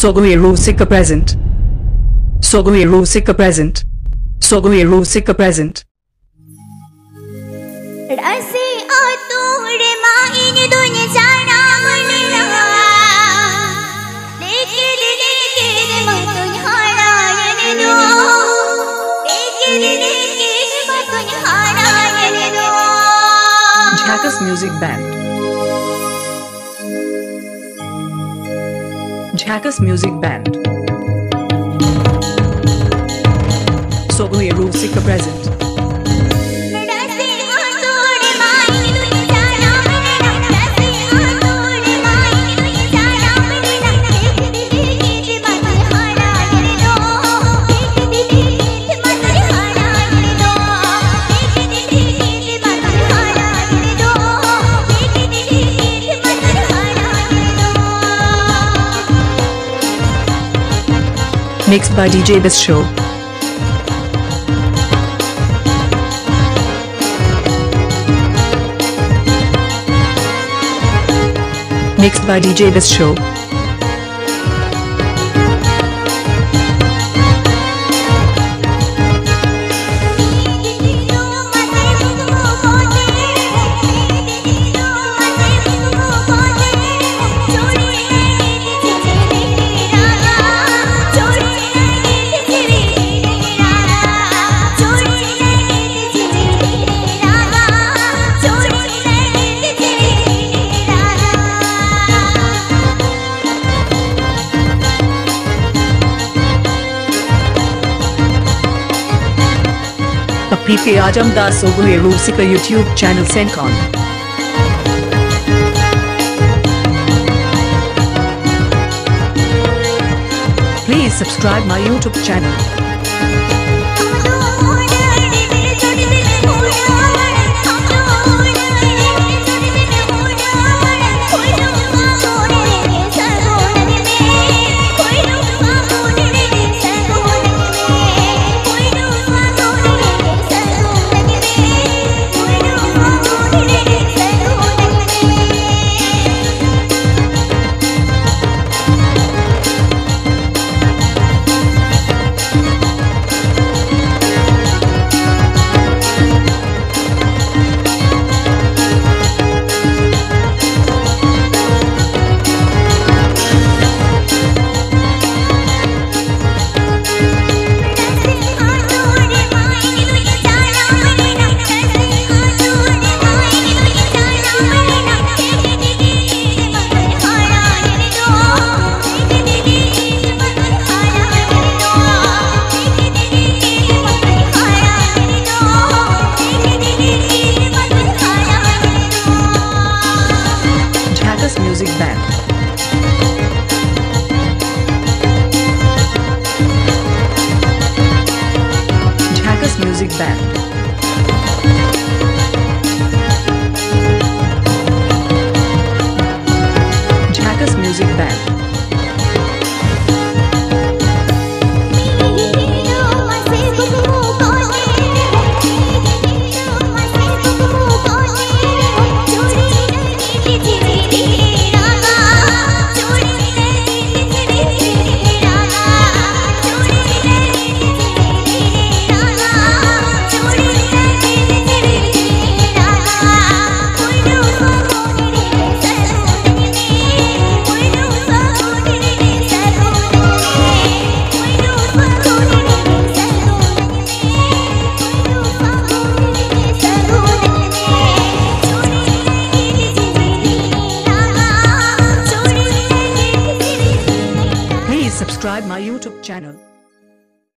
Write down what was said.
Sogai Rusika present. Sogai Rusika present. Sogai Rusika present. रसे आतुरे माइन दुनिया जाना मनना लेके मत हारा ये दो लेके मत हारा ये दो Jackass Music Band. Jackass Music Band. Sogai Rusika present. Mixed by DJ This Show. Mixed by DJ This Show. PK Ajam Das Sogai Rusika YouTube channel Sencon. Please subscribe my YouTube channel. Music Band. Jackass Music Band. Jackass Music Band. Subscribe my YouTube channel.